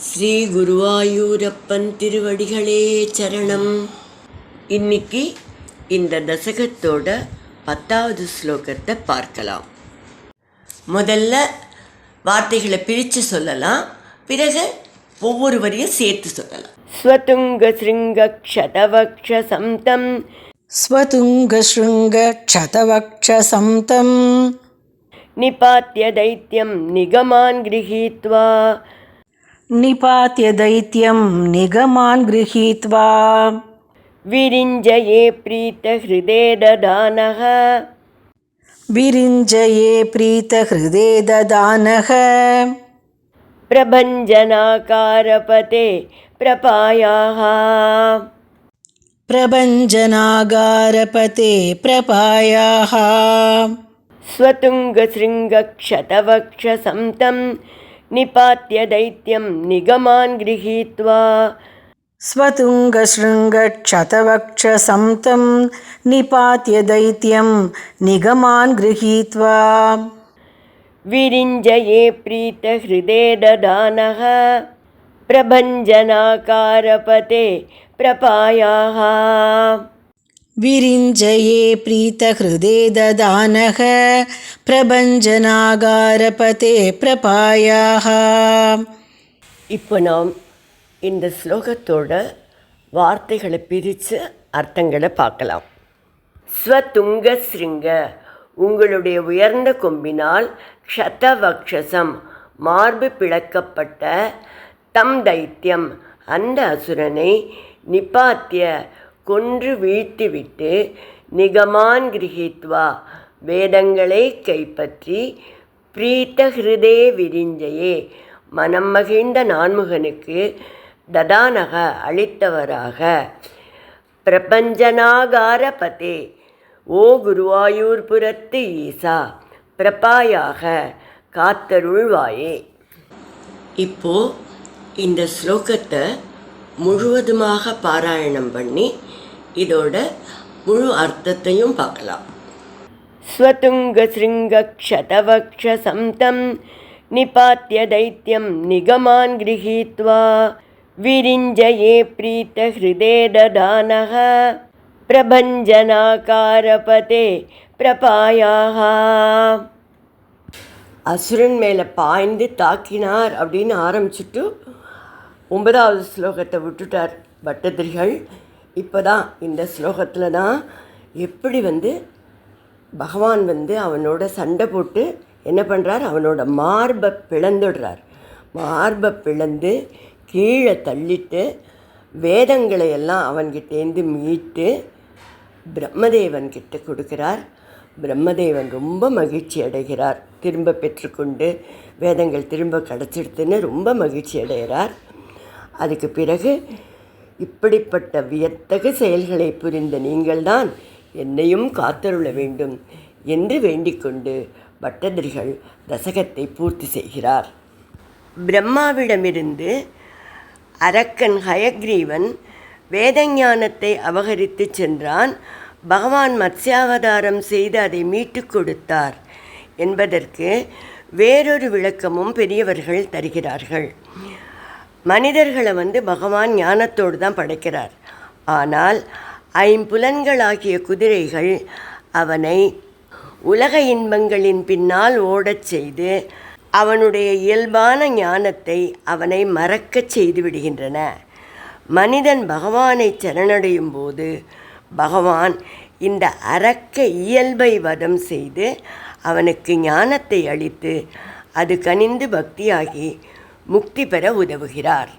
ஸ்ரீ குருவாயூரப்பன் திருவடிகளே சரணம். இன்னைக்கு இந்த தசகத்தோட 10வது ஸ்லோகத்தை பார்க்கலாம். முதல்ல வார்த்தைகளை பிரித்து சொல்லலாம், பிறகு ஒவ்வொரு வரியும் சேர்த்து சொல்லலாம். ஸ்வதுங்க ஸ்ருங்க க்ஷதவக்ஷ சம்தம் ஸ்வதுங்க ஸ்ருங்க க்ஷதவக்ஷ சம்தம் நிபாத்ய தைத்யம் நிகமான் கிரஹீத்வா நிபாத்ய தைத்யம் நிகமான் கிரஹீத்வா விரிஞ்சயே ப்ரீத ஹிருதே ததானஹ விரிஞ்சயே ப்ரீத ஹிருதே ததானஹ பிரபஞ்சனாகாரபதே பிரபாயாஹ பிரபஞ்சனாகாரபதே பிரபாயாஹ ஸ்வதுங்க ஸ்ருங்க க்ஷதவக்ஷ சம்தம் நிபாத்ய தைத்யம் நிகமான் கிரஹீத்வா ஸ்வதுங்க ஸ்ருங்க க்ஷதவக்ஷ சம்தம் நிபாத்ய தைத்யம் நிகமான் கிரஹீத்வா விரிஞ்சயே ப்ரீத ஹிருதே ததானஹ பிரபஞ்சனாகாரபதே பிரபாயாஹ விரிஞ்சயே ப்ரீத ஹிருதே ததானஹ பிரபஞ்சனாகாரபதே பிரபாயாஹ. இப்போ நாம் இந்த ஸ்லோகத்தோட வார்த்தைகளை பிரித்து அர்த்தங்களை பார்க்கலாம். ஸ்வதுங்க ஸ்ருங்க, உங்களுடைய உயர்ந்த கொம்பினால், க்ஷதவக்ஷசம், மார்பு பிளக்கப்பட்ட, தம் தைத்தியம், அந்த அசுரனை, நிபாத்திய, கொன்று வீழ்த்திவிட்டு, நிகமான் கிரஹீத்வா, வேதங்களை கைப்பற்றி, பிரீத்த ஹிருதே விரிஞ்சையே, மனம் மகிழ்ந்த நான்முகனுக்கு, ததானக அளித்தவராக, பிரபஞ்சனாகாரபதே, ஓ குருவாயூர்புரத்து ஈசா, பிரபாயாக காத்தருள்வாயே. இப்போ இந்த ஸ்லோகத்தை முழுவதுமாக பாராயணம் பண்ணி இதோட முழு அர்த்தத்தையும் பார்க்கலாம். ஸ்வதுங்க ஸ்ருங்க க்ஷதவக்ஷ சம்தம் நிபாத்ய தைத்யம் நிகமான் கிரஹீத்வா விரிஞ்சயே ப்ரீத ஹிருதே ததானஹ பிரபஞ்சனாகாரபதே பிரபாயாஹ. அசுரன் மேலே பாய்ந்து தாக்கினார் அப்படின்னு ஆரம்பிச்சுட்டு 9வது ஸ்லோகத்தை விட்டுட்டார் பட்டதிரிகள். இப்போ தான் இந்த ஸ்லோகத்தில் தான் எப்படி பகவான் அவனோட சண்டை போட்டு என்ன பண்ணுறார், அவனோட மார்பை பிளந்துடுறார். மார்பை பிளந்து கீழே தள்ளிட்டு வேதங்களை எல்லாம் அவன்கிட்டேருந்து மீட்டு பிரம்மதேவன்கிட்ட கொடுக்குறார். பிரம்மதேவன் ரொம்ப மகிழ்ச்சி அடைகிறார். திரும்ப பெற்றுக்கொண்டு வேதங்கள் திரும்ப கிடச்சிடுத்துன்னு ரொம்ப மகிழ்ச்சி அடைகிறார். அதுக்கு பிறகு, இப்படிப்பட்ட வியத்தகு செயல்களை புரிந்த நீங்கள்தான் என்னையும் காத்தருள வேண்டும் என்று வேண்டிக்கொண்டு பட்டதிரிகள் தசகத்தை பூர்த்தி செய்கிறார். பிரம்மாவிடமிருந்து அரக்கன் ஹயக்ரீவன் வேதஞானத்தை அபகரித்து சென்றான். பகவான் மத்ஸ்யாவதாரம் செய்து அதை மீட்டு கொடுத்தார் என்பதற்கு வேறொரு விளக்கமும் பெரியவர்கள் தருகிறார்கள். மனிதர்களை பகவான் ஞானத்தோடு தான் படைக்கிறார். ஆனால் ஐம்புலன்களாகிய குதிரைகள் அவனை உலக இன்பங்களின் பின்னால் ஓடச் செய்து அவனுடைய இயல்பான ஞானத்தை அவனை மறக்கச் செய்து விடுகின்றன. மனிதன் பகவானை சரணடையும் போது பகவான் இந்த அரக்க இயல்பை வதம் செய்து அவனுக்கு ஞானத்தை அளித்து அது கனிந்து பக்தியாகி முக்தி பெற உதவுகிறார்.